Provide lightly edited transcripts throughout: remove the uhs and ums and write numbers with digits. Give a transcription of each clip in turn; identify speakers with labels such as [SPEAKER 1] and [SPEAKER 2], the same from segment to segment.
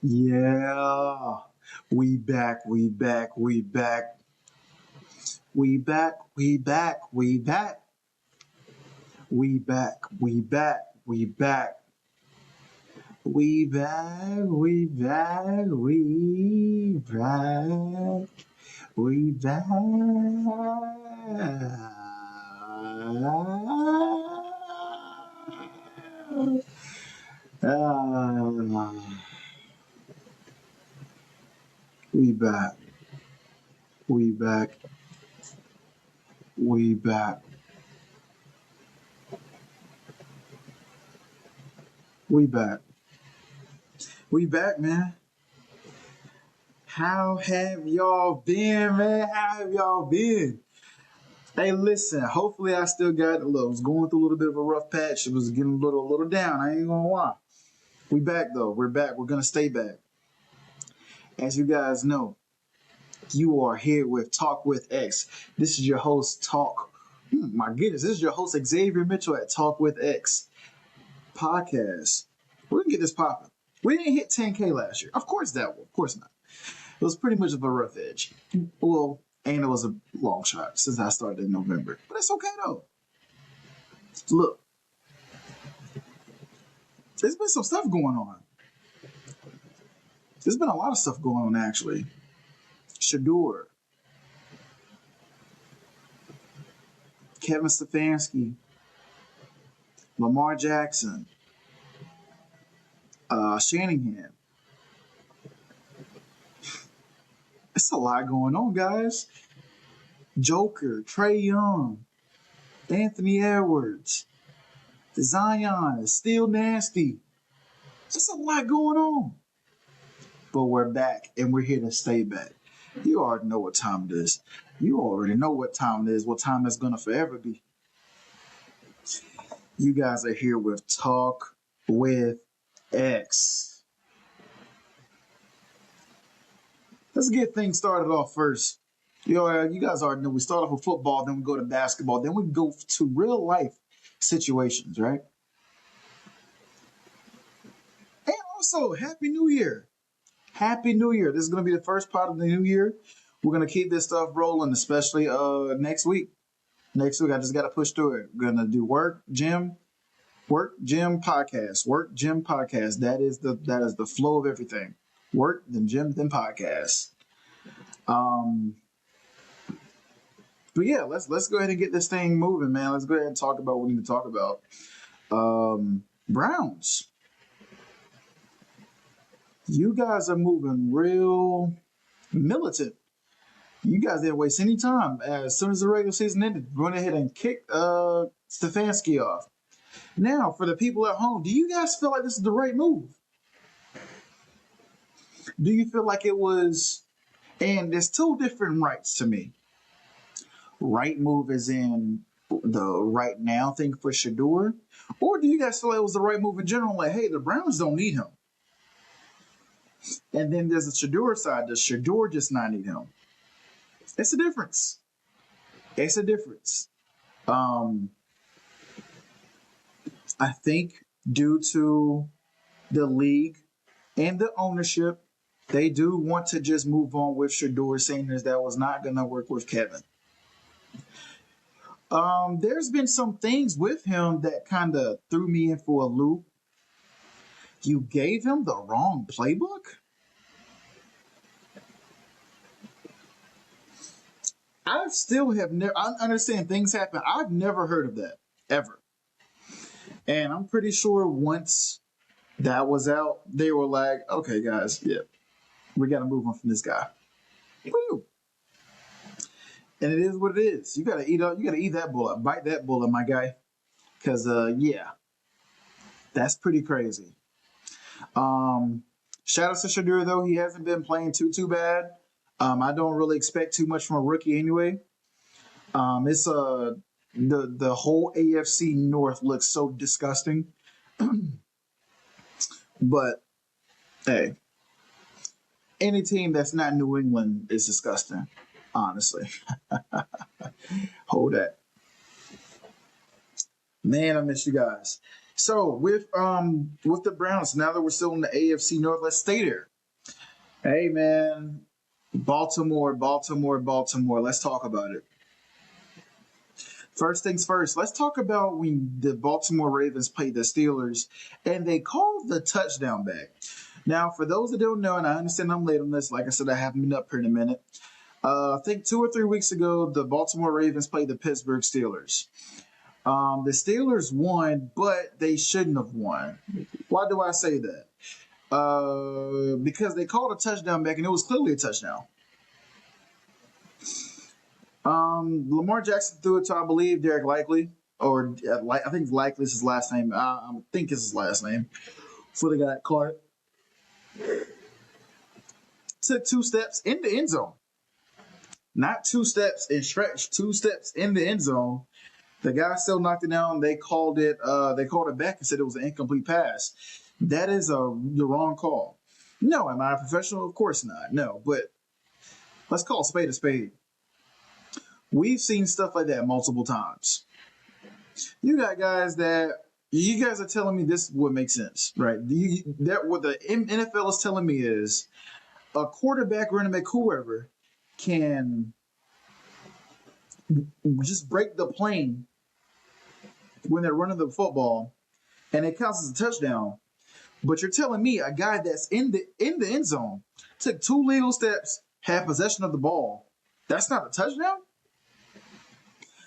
[SPEAKER 1] Yeah, we back, we back, we back, we back, we back, we back, we back, we back, we back, we back, we back, we back, we back. Ah, we back, we back, we back, we back. We back, man. How have y'all been, man? How have y'all been? Hey, listen. Hopefully, I still got. Look, I was going through a little bit of a rough patch. It was getting a little down. I ain't gonna lie. We back though. We're back. We're gonna stay back. As you guys know, you are here with Talk with X. This is your host, Talk. My goodness, this is your host Xavier Mitchell at Talk with X podcast. We're gonna get this popping. We didn't hit 10K last year. Of course that. Of course not. It was pretty much of a rough edge. Well, and it was a long shot since I started in November. But it's okay though. Look, there's been some stuff going on. There's been a lot of stuff going on actually. Shador, Kevin Stefanski, Lamar Jackson, Shanahan. It's a lot going on, guys. Joker, Trey Young, Anthony Edwards, Zion is still nasty. There's a lot going on. But we're back and we're here to stay back. You already know what time it is. You already know what time it is, what time it's going to forever be. You guys are here with Talk with X. Let's get things started off first. You guys already know we start off with football, then we go to basketball, then we go to real life situations, right? And also, Happy New Year. Happy New Year. This is going to be the first part of the new year. We're going to keep this stuff rolling, especially next week. Next week, I just got to push through it. We're going to do work, gym, podcast. Work, gym, podcast. That is the flow of everything. Work, then gym, then podcast. Um, but yeah, let's go ahead and get this thing moving, man. Let's go ahead and talk about what we need to talk about. Browns. You guys are moving real militant. You guys didn't waste any time. As soon as the regular season ended, went ahead and kicked Stefanski off. Now, for the people at home, do you guys feel like this is the right move? Do you feel like it was? And there's two different rights to me. Right move is in the right now thing for Shador, or do you guys feel like it was the right move in general? Like, hey, the Browns don't need him. And then there's the Shador side. Does Shador just not need him? It's a difference. It's a difference. Um, I think due to the league and the ownership, they do want to just move on with Shador, saying that was not going to work with Kevin. There's been some things with him that kind of threw me in for a loop. You gave him the wrong playbook? I still have never, I understand things happen. I've never heard of that, ever. And I'm pretty sure once that was out, they were like, okay, guys, yeah, we got to move on from this guy. Woo! And it is what it is. You gotta eat up. You gotta eat that bullet. Bite that bullet, my guy. Cause yeah, that's pretty crazy. Um, Shout out to Shadur though. He hasn't been playing too bad. I don't really expect too much from a rookie anyway. It's the whole AFC North looks so disgusting. But hey, any team that's not New England is disgusting. Honestly, hold that. Man, I miss you guys. So with the Browns, now that we're still in the AFC North, let's stay there. Hey man, Baltimore, Baltimore, Baltimore. Let's talk about it. First things first, let's talk about when the Baltimore Ravens played the Steelers and they called the touchdown back. Now, for those that don't know, and I understand I'm late on this, like I said, I haven't been up here in a minute. I think 2 or 3 weeks ago, the Baltimore Ravens played the Pittsburgh Steelers. The Steelers won, but they shouldn't have won. Why do I say that? Because they called a touchdown back, and it was clearly a touchdown. Lamar Jackson threw it to, I believe, Derek Likely, or I think Likely is his last name. I think it's his last name. For the guy that caught it, took 2 steps in the end zone, not 2 steps and stretched. 2 steps in the end zone. The guy still knocked it down. They called it. They called it back and said it was an incomplete pass. That is the wrong call. No, am I a professional? Of course not. No, but let's call a spade a spade. We've seen stuff like that multiple times. You got guys that you guys are telling me this would make sense, right? That what the NFL is telling me is a quarterback, running back, whoever can just break the plane when they're running the football, and it counts as a touchdown. But you're telling me a guy that's in the end zone took 2 legal steps, had possession of the ball. That's not a touchdown.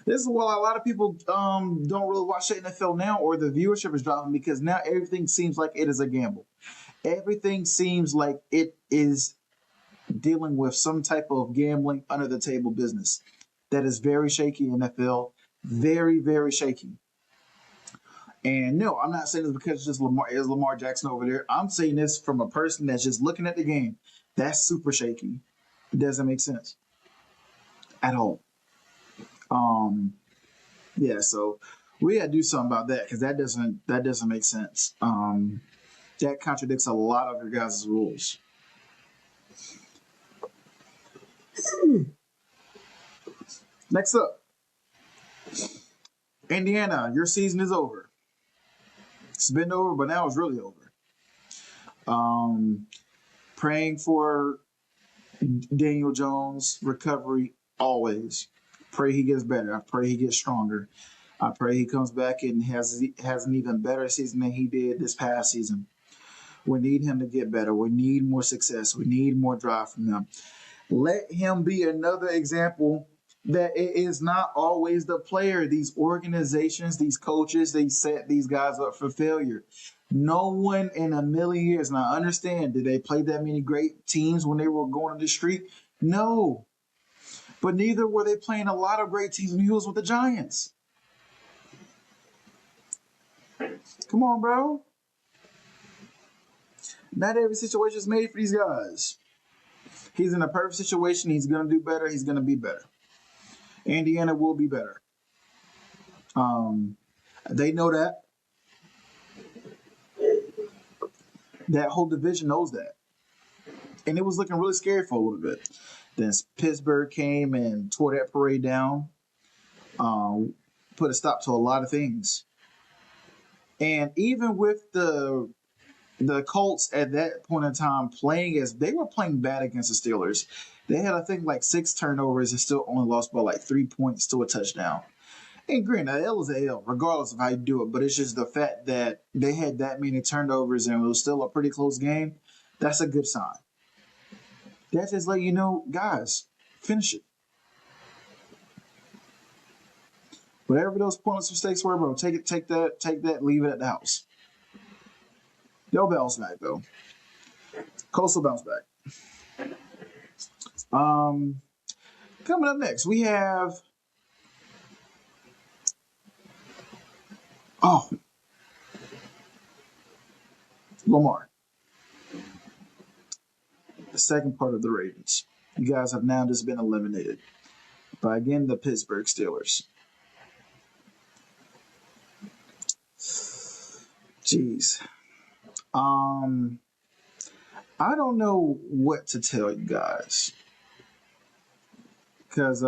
[SPEAKER 1] This is why a lot of people don't really watch the NFL now, or the viewership is dropping because now everything seems like it is a gamble. Everything seems like it is dealing with some type of gambling under the table business that is very shaky in NFL, very very shaky. And no, I'm not saying this because it's just Lamar Jackson over there. I'm saying this from a person that's just looking at the game. That's super shaky. It doesn't make sense at all. Um, yeah, so we gotta do something about that because that doesn't make sense. That contradicts a lot of your guys' rules. Next up, Indiana, your season is over. It's been over, but now it's really over. Um, Praying for Daniel Jones' recovery always. Pray he gets better. I pray he gets stronger. I pray he comes back and has an even better season than he did this past season. We need him to get better. We need more success. We need more drive from him. Let him be another example that it is not always the player. These organizations, these coaches, they set these guys up for failure. No one in a million years, and I understand, did they play that many great teams when they were going on the street? No. But neither were they playing a lot of great teams when he was with the Giants. Come on, bro. Not every situation is made for these guys. He's in a perfect situation. He's going to do better. He's going to be better. Indiana will be better. They know that. That whole division knows that. And it was looking really scary for a little bit. Then Pittsburgh came and tore that parade down, put a stop to a lot of things. And even with the Colts at that point in time playing as they were playing bad against the Steelers, they had I think like 6 turnovers and still only lost by like 3 points to a touchdown. And granted, an L is an L, regardless of how you do it. But it's just the fact that they had that many turnovers and it was still a pretty close game. That's a good sign. That just let you know, guys, finish it. Whatever those pointless mistakes were, bro, take that, leave it at the house. They'll bounce back though. Colts will bounce back. Coming up next, we have Lamar, the second part of the Ravens. You guys have now just been eliminated by again the Pittsburgh Steelers. Jeez. I don't know what to tell you guys. Because,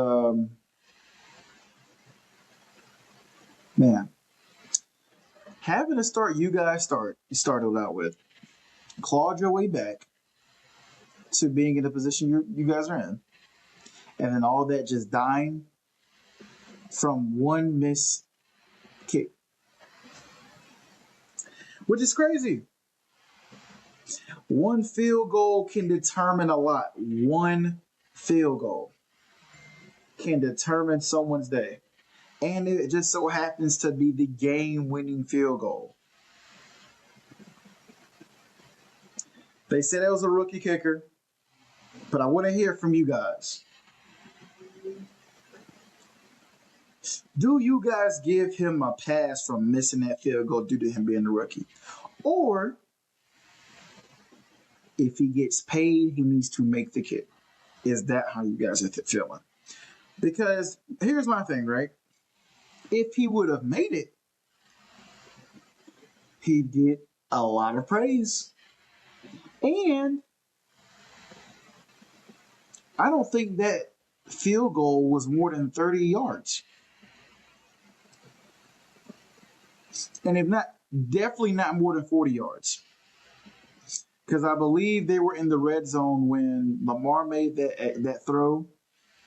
[SPEAKER 1] man, Having to start you guys started out with, clawed your way back to being in the position you guys are in, and then all that just dying from one miss kick, which is crazy. One field goal can determine a lot. One field goal can determine someone's day. And it just so happens to be the game-winning field goal. They said it was a rookie kicker, but I want to hear from you guys. Do you guys give him a pass from missing that field goal due to him being a rookie? Or if he gets paid, he needs to make the kick. Is that how you guys are feeling? Because here's my thing, right? If he would have made it, he'd get a lot of praise. And I don't think that field goal was more than 30 yards. And if not, definitely not more than 40 yards. Because I believe they were in the red zone when Lamar made that throw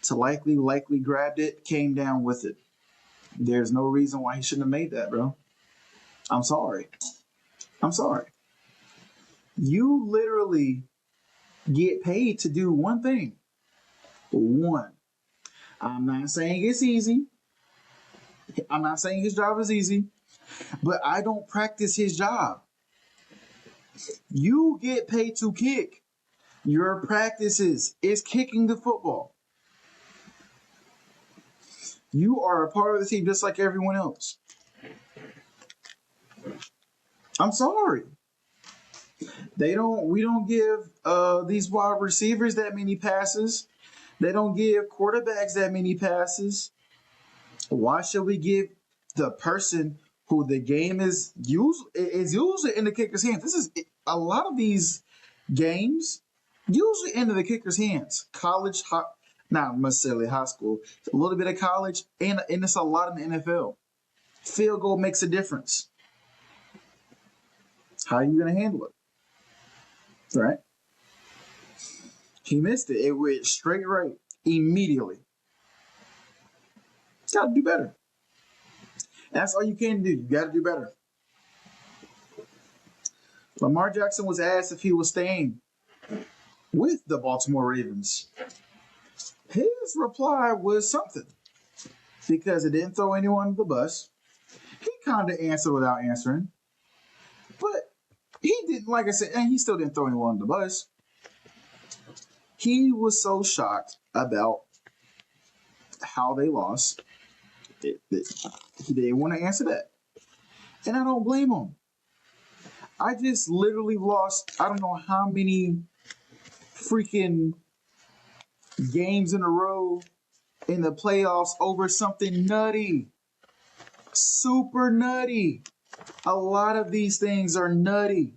[SPEAKER 1] to likely grabbed it, came down with it. There's no reason why he shouldn't have made that, bro. I'm sorry. You literally get paid to do one thing. One. I'm not saying it's easy. I'm not saying his job is easy, but I don't practice his job. You get paid to kick. Your practices is kicking the football. You are a part of the team just like everyone else. I'm sorry. We don't give these wide receivers that many passes. They don't give quarterbacks that many passes. Why should we give the person who the game is usually in the kicker's hands? This is a lot of these games usually into the kicker's hands. College, not necessarily high school, a little bit of college, and it's a lot in the NFL. Field goal makes a difference. How are you going to handle it? Right? He missed it. It went straight right immediately. Got to do better. That's all you can do. You got to do better. Lamar Jackson was asked if he was staying with the Baltimore Ravens. His reply was something because it didn't throw anyone under the bus. He kind of answered without answering, but he didn't, like I said, and he still didn't throw anyone under the bus. He was so shocked about how they lost that he didn't want to answer that. And I don't blame him. I just literally lost, I don't know how many freaking games in a row in the playoffs over something nutty. Super nutty. A lot of these things are nutty.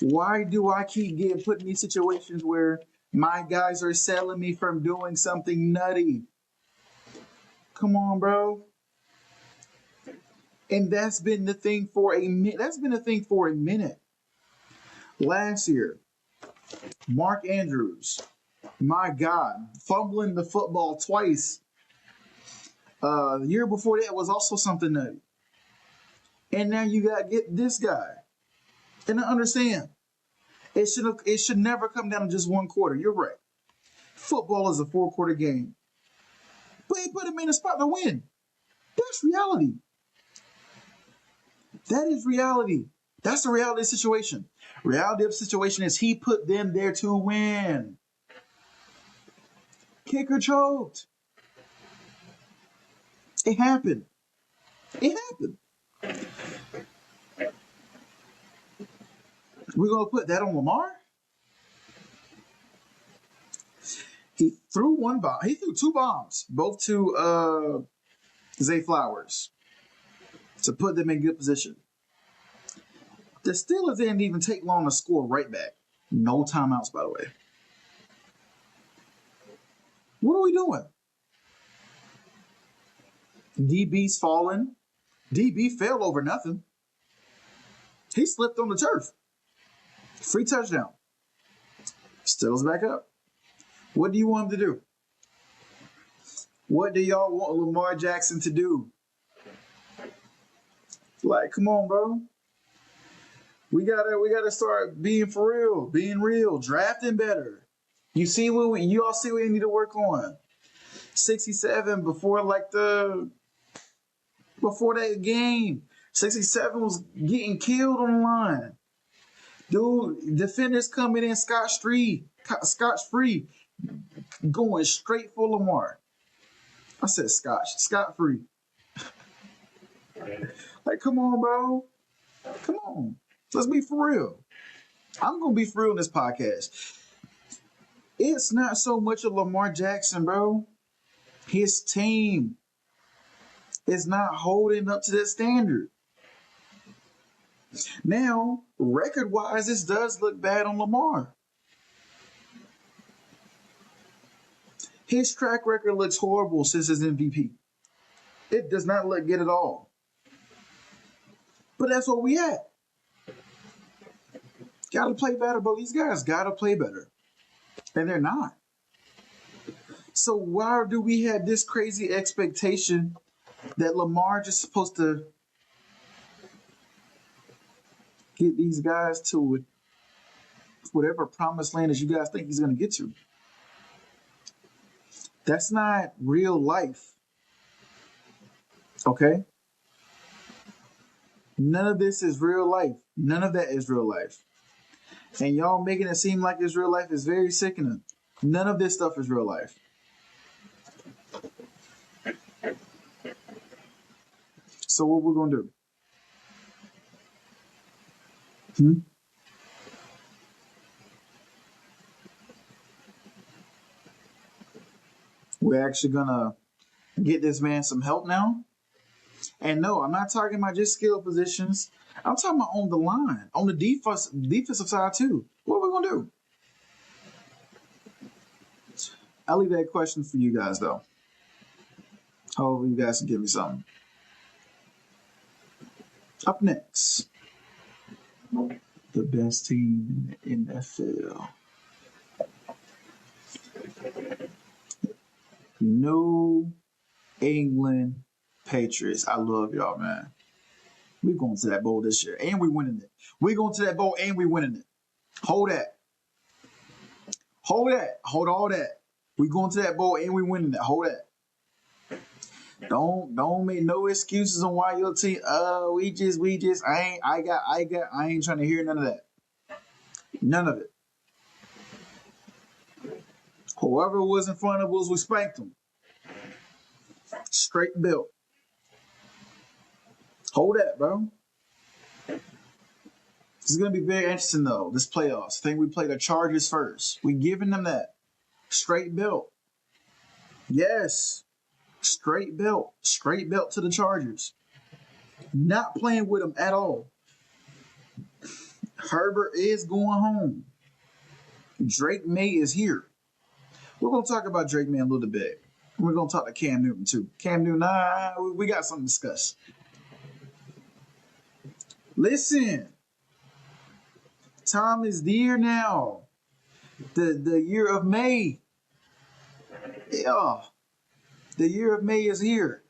[SPEAKER 1] Why do I keep getting put in these situations where my guys are selling me from doing something nutty? Come on, bro. And that's been the thing for a minute. Last year, Mark Andrews, my God, fumbling the football twice. The year before that was also something nutty. And now you got to get this guy. And I understand. It should never come down to just one quarter. You're right. Football is a 4-quarter game. But he put him in a spot to win. That's reality. That is reality. That's the reality of the situation. Reality of the situation is he put them there to win. Kicker choked. It happened. We're going to put that on Lamar? He threw one bomb. He threw 2 bombs, both to Zay Flowers, to put them in good position. The Steelers didn't even take long to score right back. No timeouts, by the way. What are we doing? DB's falling. DB fell over nothing. He slipped on the turf. Free touchdown. Stills back up. What do you want him to do? What do y'all want Lamar Jackson to do? Like, come on, bro. We gotta start being for real, being real, drafting better. You see what you all see what we need to work on. 67 before that game. 67 was getting killed on the line. Dude, defenders coming in scotch-free, going straight for Lamar. I said scot-free. Like, come on, bro. Come on. Let's be for real. I'm going to be for real in this podcast. It's not so much of Lamar Jackson, bro. His team is not holding up to that standard. Now, record-wise, this does look bad on Lamar. His track record looks horrible since his MVP. It does not look good at all. But that's what we at. Got to play better, bro. These guys got to play better. And they're not. So why do we have this crazy expectation that Lamar just supposed to get these guys to whatever promised land that you guys think he's going to get to? That's not real life. Okay? None of this is real life. None of that is real life. And y'all making it seem like it's real life is very sickening. None of this stuff is real life. So what we're going to do? We're actually going to get this man some help now. And no, I'm not talking about just skill positions. I'm talking about on the line, on the defensive side too. What are we going to do? I'll leave that question for you guys, though. Hopefully you guys can give me something. Up next, the best team in the NFL. New England Patriots. I love y'all, man. We're going to that bowl this year, and we're winning it. We're going to that bowl, and we're winning it. Hold that. Hold that. Hold all that. We're going to that bowl, and we're winning it. Hold that. Don't make no excuses on why your team. We just. I ain't trying to hear none of that. None of it. Whoever was in front of us, we spanked them. Straight built. Hold that, bro. This is going to be very interesting, though, this playoffs. I think we play the Chargers first. We giving them that. Straight built. Yes. Straight built. Straight built to the Chargers. Not playing with them at all. Herbert is going home. Drake May is here. We're going to talk about Drake May a little bit. We're going to talk to Cam Newton, too. Cam Newton, we got something to discuss. Listen. Time is near now. The year of May. Yeah. The year of May is here.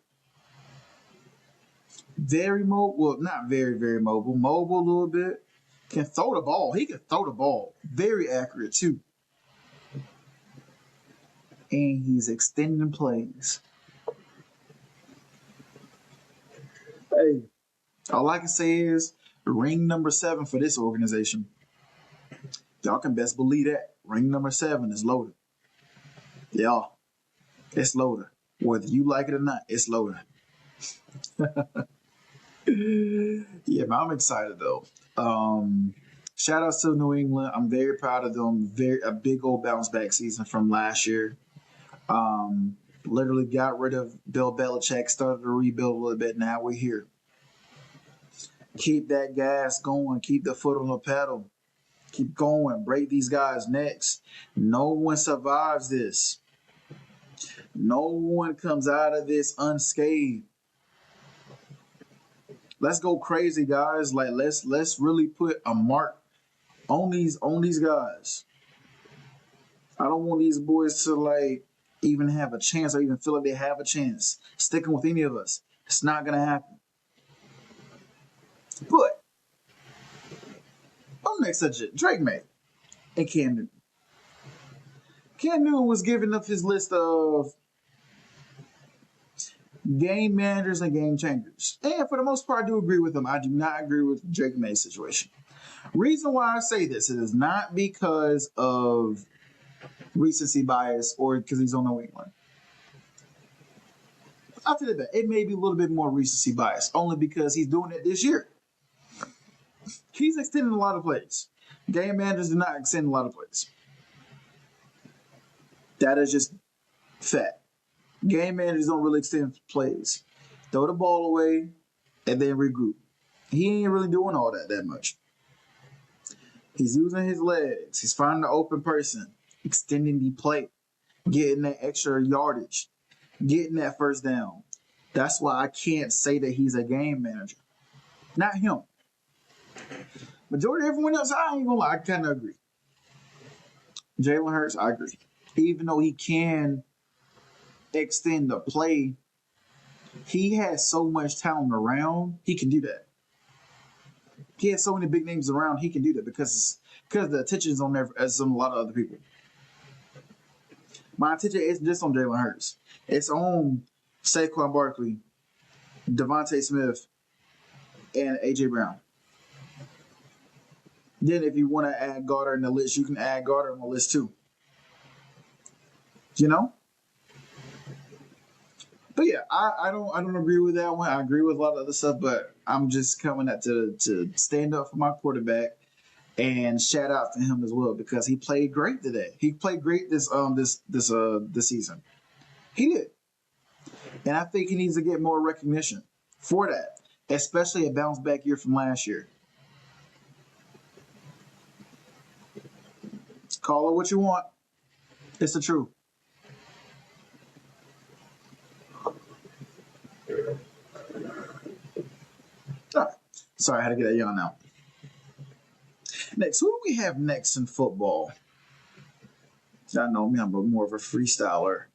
[SPEAKER 1] Very mobile. Well, not very, very mobile. Mobile a little bit. Can throw the ball. He can throw the ball. Very accurate, too. And he's extending plays. Hey, all I can say is ring number 7 for this organization. Y'all can best believe that. Ring number 7 is loaded. Yeah, it's loaded. Whether you like it or not, it's loaded. Yeah, man, I'm excited though. Shout out to New England. I'm very proud of them. A big old bounce back season from last year. Literally got rid of Bill Belichick, started to rebuild a little bit. Now we're here. Keep that gas going. Keep the foot on the pedal. Keep going. Break these guys' necks. No one survives this. No one comes out of this unscathed. Let's go crazy, guys. Like let's really put a mark on these guys. I don't want these boys to like even have a chance or even feel like they have a chance sticking with any of us. It's not gonna happen. But on next subject, Drake May and Cam Newton. Cam Newton was giving up his list of game managers and game changers. And for the most part, I do agree with him. I do not agree with Drake May's situation. Reason why I say this is not because of recency bias or because he's on New England. I'll tell you that. It may be a little bit more recency bias, only because he's doing it this year. He's extending a lot of plays. Game managers do not extend a lot of plays. That is just fact. Game managers don't really extend plays. Throw the ball away and then regroup. He ain't really doing all that much. He's using his legs. He's finding the open person, extending the play, getting that extra yardage, getting that first down. That's why I can't say that he's a game manager. Not him. Majority of everyone else, I ain't gonna lie, I kind of agree. Jalen Hurts, I agree. Even though he can extend the play, he has so much talent around, he can do that. He has so many big names around, he can do that because the attention is on there as on a lot of other people. My attention isn't just on Jalen Hurts. It's on Saquon Barkley, Devontae Smith, and A.J. Brown. Then if you want to add Goddard in the list, you can add Goddard on the list too. You know? But yeah, I don't agree with that one. I agree with a lot of other stuff, but I'm just coming at to stand up for my quarterback and shout out to him as well because he played great today. He played great this season. He did. And I think he needs to get more recognition for that, especially a bounce back year from last year. Call it what you want. It's the truth. All right. Sorry, I had to get that yawn out. Next, who do we have next in football? Y'all know me, I'm more of a freestyler.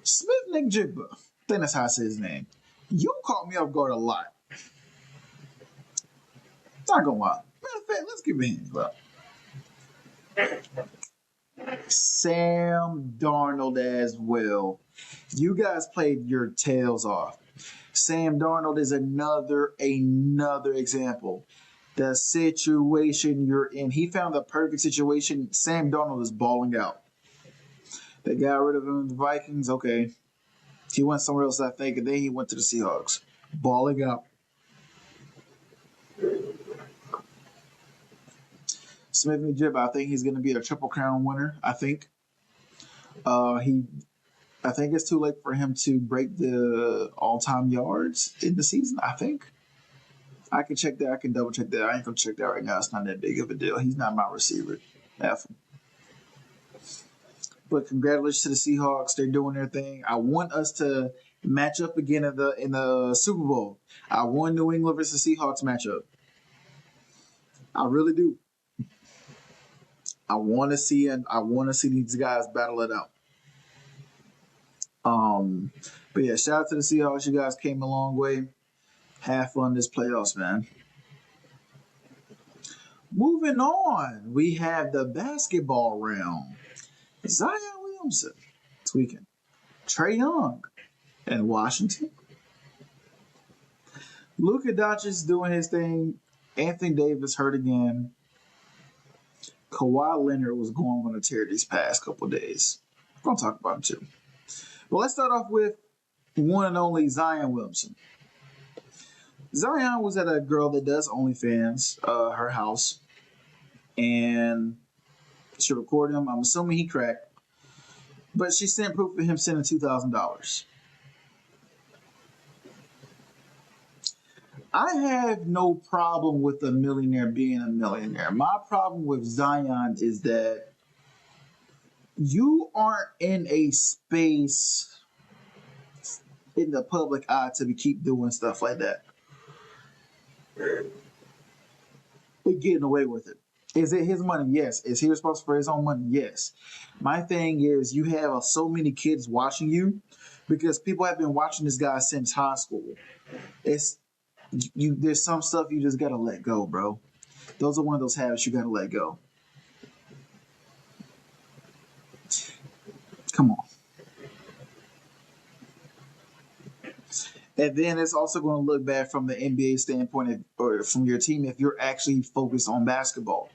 [SPEAKER 1] Smith Nick-Jigba. I think that's how I say his name. You caught me off guard a lot. Not gonna lie. Matter of fact, let's give it a hand. Sam Darnold as well. You guys played your tails off. Sam Darnold is another example. The situation you're in. He found the perfect situation. Sam Darnold is balling out. They got rid of him in the Vikings. Okay. He went somewhere else, I think, and then he went to the Seahawks. Balling out. Smith and Jib, I think he's going to be a Triple Crown winner. I think. I think it's too late for him to break the all-time yards in the season. I think. I can check that. I can double check that. I ain't gonna check that right now. It's not that big of a deal. He's not my receiver. F. But congratulations to the Seahawks. They're doing their thing. I want us to match up again in the Super Bowl. I want New England versus Seahawks matchup. I really do. I want to see these guys battle it out. But yeah, shout out to the Seahawks. You guys came a long way. Have fun this playoffs, man. Moving on, we have the basketball round. Zion Williamson tweaking. Trae Young in Washington. Luka Doncic doing his thing. Anthony Davis hurt again. Kawhi Leonard was going on a tear these past couple of days. We're going to talk about him too. But let's start off with one and only Zion Williamson. Zion was at a girl that does OnlyFans, her house, and she recorded him. I'm assuming he cracked, but she sent proof of him sending $2,000. I have no problem with a millionaire being a millionaire. My problem with Zion is that you aren't in a space in the public eye to keep doing stuff like that. And getting away with it. Is it his money? Yes. Is he responsible for his own money? Yes. My thing is, you have so many kids watching you because people have been watching this guy since high school. It's you. There's some stuff you just gotta let go, bro. Those are one of those habits you gotta let go. Come on. And then it's also going to look bad from the NBA standpoint or from your team if you're actually focused on basketball.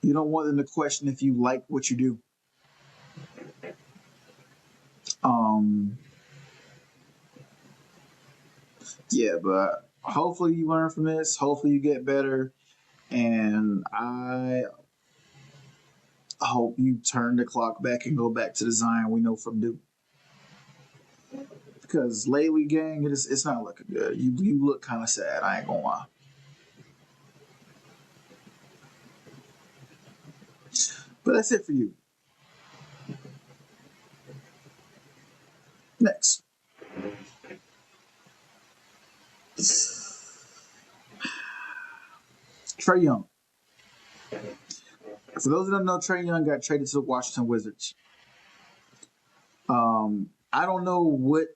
[SPEAKER 1] You don't want them to question if you like what you do. Um, yeah, but hopefully you learn from this. Hopefully you get better. And I hope you turn the clock back and go back to the Zion we know from Duke. Because lately, gang, it's not looking good. You look kind of sad. I ain't gonna lie. But that's it for you. Next, Trae Young. For those that don't know, Trae Young got traded to the Washington Wizards. I don't know what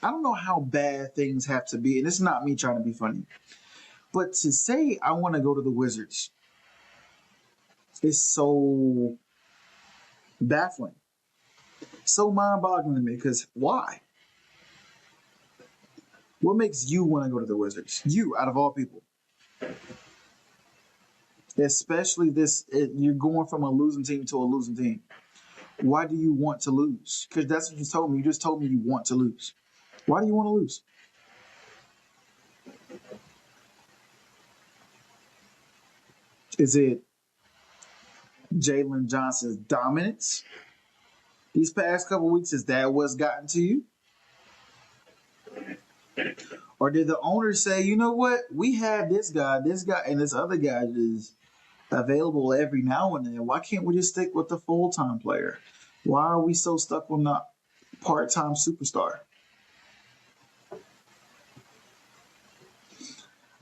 [SPEAKER 1] I don't know how bad things have to be, and it's not me trying to be funny. But to say I want to go to the Wizards is so baffling, so mind-boggling to me. Because why? What makes you want to go to the Wizards? You, out of all people, especially this, you're going from a losing team to a losing team. Why do you want to lose? Because that's what you told me. You just told me you want to lose. Why do you want to lose? Is it Jalen Johnson's dominance these past couple weeks? Is that what's gotten to you? Or did the owner say, you know what, we have this guy, and this other guy is available every now and then. Why can't we just stick with the full time player? Why are we so stuck on the part time superstar?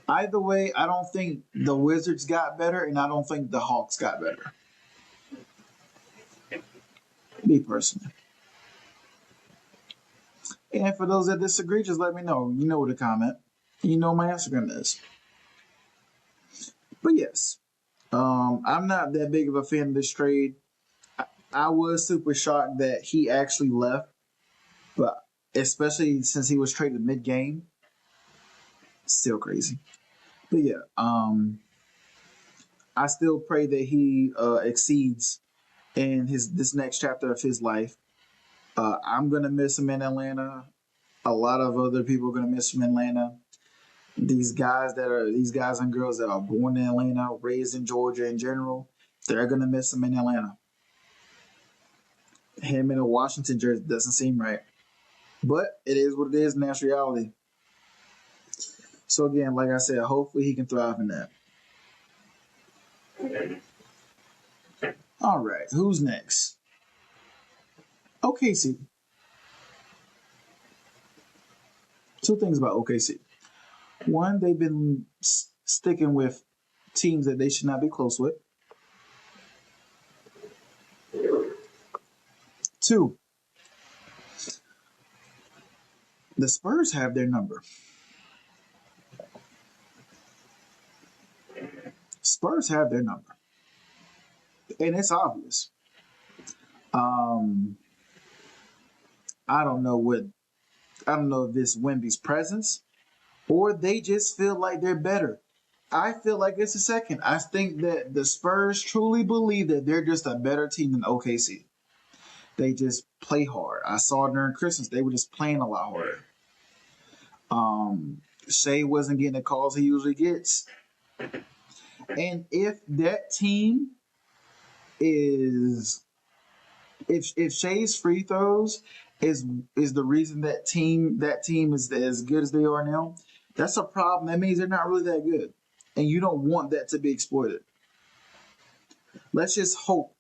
[SPEAKER 1] Either way, I don't think the Wizards got better, and I don't think the Hawks got better. Me personally. And for those that disagree, just let me know. You know where to comment. You know my Instagram is. But yes, I'm not that big of a fan of this trade. I was super shocked that he actually left, but especially since he was traded mid game, still crazy. But yeah, I still pray that he exceeds in his this next chapter of his life. I'm gonna miss him in Atlanta. A lot of other people are gonna miss him in Atlanta. These guys and girls that are born in Atlanta, raised in Georgia in general, they're gonna miss him in Atlanta. Him in a Washington jersey doesn't seem right. But it is what it is, and that's reality. So again, like I said, hopefully he can thrive in that. All right, who's next? OKC. Two things about OKC. One, they've been sticking with teams that they should not be close with. Two, the Spurs have their number. Spurs have their number. And it's obvious. Um, I don't know what I don't know if this Wemby's presence or they just feel like they're better. I feel like it's a second. I think that the Spurs truly believe that they're just a better team than OKC. They just play hard. I saw during Christmas they were just playing a lot harder. Shea wasn't getting the calls he usually gets. And if that team is if Shea's free throws is the reason that team is as good as they are now, that's a problem. That means they're not really that good. And you don't want that to be exploited. Let's just hope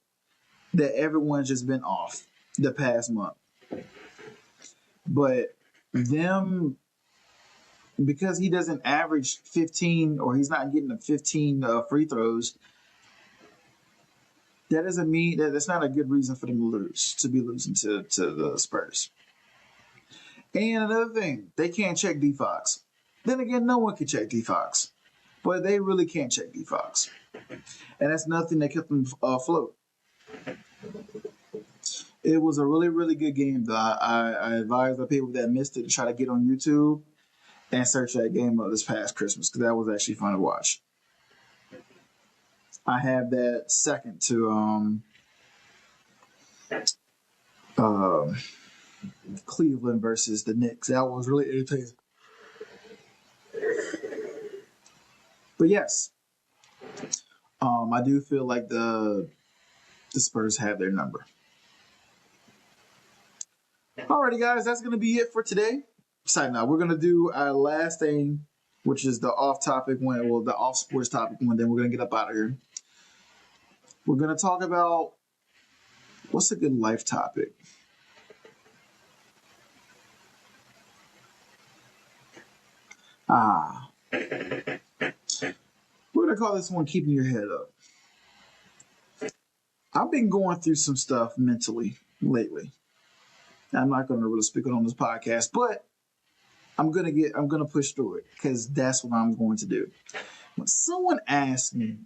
[SPEAKER 1] that everyone's just been off the past month. But them, because he doesn't average 15 or he's not getting the 15 free throws, that doesn't mean that that's not a good reason for them to be losing to the Spurs. And another thing, they can't check D Fox. Then again, no one can check D Fox, but they really can't check D Fox, and that's nothing that kept them afloat. It was a really, really good game. Though I advise the people that missed it to try to get on YouTube and search that game up this past Christmas because that was actually fun to watch. I have that second to uh, Cleveland versus the Knicks. That was really irritating. But yes, I do feel like the Spurs have their number. Alrighty, guys, that's gonna be it for today. Side now, we're gonna do our last thing, which is the off topic one, well, the off sports topic one. Then we're gonna get up out of here. We're gonna talk about what's a good life topic. We're gonna call this one "Keeping Your Head Up." I've been going through some stuff mentally lately. I'm not gonna really speak on this podcast, but I'm gonna push through it because that's what I'm going to do. When someone asks me,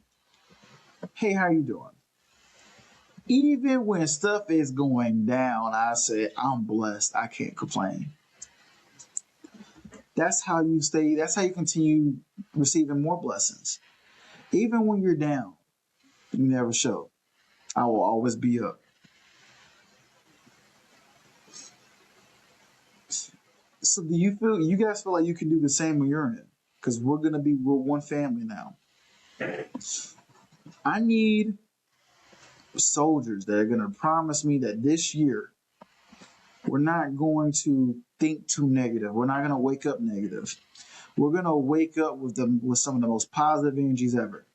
[SPEAKER 1] "Hey, how you doing?" Even when stuff is going down, I say, "I'm blessed. I can't complain." That's how you stay. That's how you continue receiving more blessings. Even when you're down, you never show. I will always be up. So do you guys feel like you can do the same when you're in it? Because we're one family now. I need soldiers that are going to promise me that this year we're not going to think too negative. We're not going to wake up negative. We're going to wake up with some of the most positive energies ever.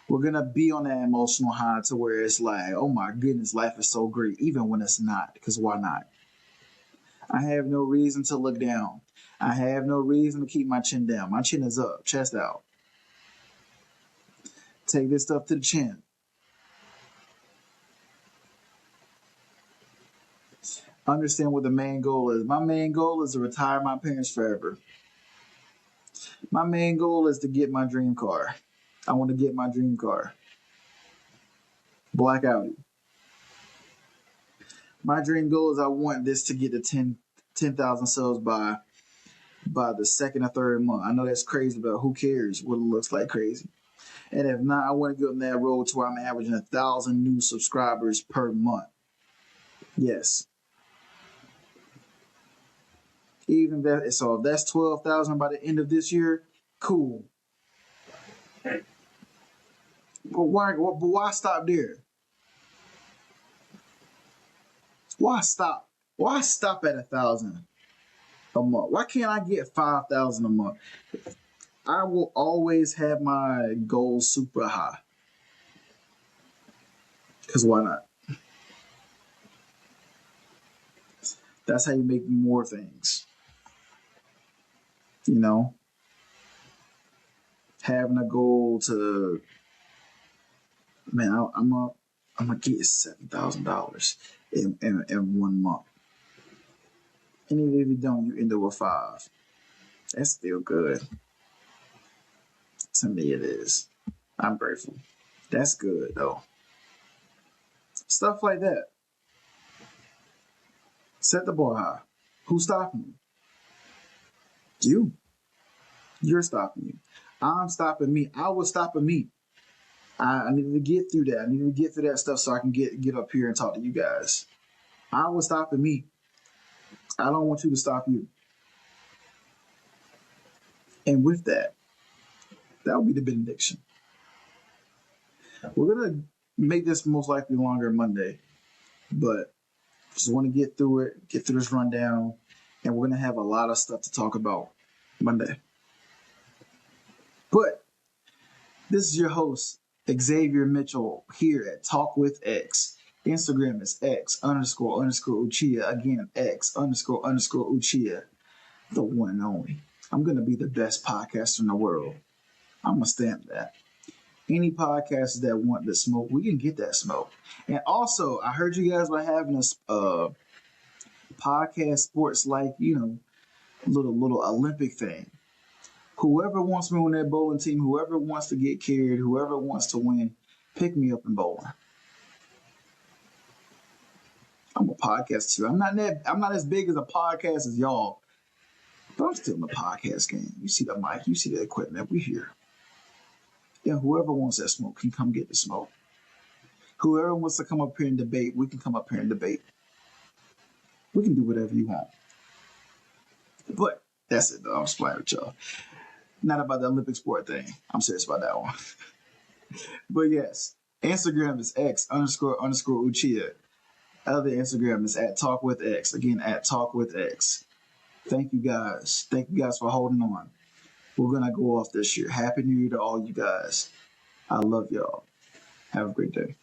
[SPEAKER 1] We're going to be on that emotional high to where it's like, oh my goodness, life is so great, even when it's not, because why not? I have no reason to look down. I have no reason to keep my chin down. My chin is up, chest out. Take this stuff to the chin. Understand what the main goal is. My main goal is to retire my parents forever. My main goal is to get my dream car. I want to get my dream car. Black Audi. My dream goal is I want this to get to 10,000 subs by the second or third month. I know that's crazy, but who cares what it looks like crazy? And if not, I want to get on that road to where I'm averaging 1,000 new subscribers per month. Yes. Even that, so if that's 12,000 by the end of this year, cool. But why stop there? Why stop? Why stop at 1,000 a month? Why can't I get 5,000 a month? I will always have my goals super high. Because why not? That's how you make more things. You know? Having a goal to, man, I'm gonna get $7,000 in 1 month. And even if you don't, you end up with 5. That's still good. To me, it is. I'm grateful. That's good, though. Stuff like that. Set the bar high. Who's stopping you? You. You're stopping you. I'm stopping me. I was stopping me. I needed to get through that. I needed to get through that stuff so I can get up here and talk to you guys. I was stopping me. I don't want you to stop you. And with that, that will be the benediction. We're going to make this most likely longer Monday, but just want to get through it, get through this rundown, and we're going to have a lot of stuff to talk about Monday. But this is your host, Xavier Mitchell, here at Talk with X. Instagram is X __ Uchiha. Again, X __ Uchiha. The one and only. I'm going to be the best podcaster in the world. I'm going to stamp that. Any podcasters that want the smoke, we can get that smoke. And also, I heard you guys were having a podcast sports like, little Olympic thing. Whoever wants me on that bowling team, whoever wants to get carried, whoever wants to win, pick me up in bowling. I'm a podcast too. I'm not as big as a podcast as y'all, but I'm still in the podcast game. You see the mic, you see the equipment. We here. Yeah, whoever wants that smoke can come get the smoke. Whoever wants to come up here and debate, we can come up here and debate. We can do whatever you want. But that's it though. I'm just playing with y'all. Not about the Olympic sport thing. I'm serious about that one. But yes, Instagram is X __ Uchiha. Other Instagram is at Talk with X. Again, at Talk with X. Thank you guys. Thank you guys for holding on. We're going to go off this year. Happy New Year to all you guys. I love y'all. Have a great day.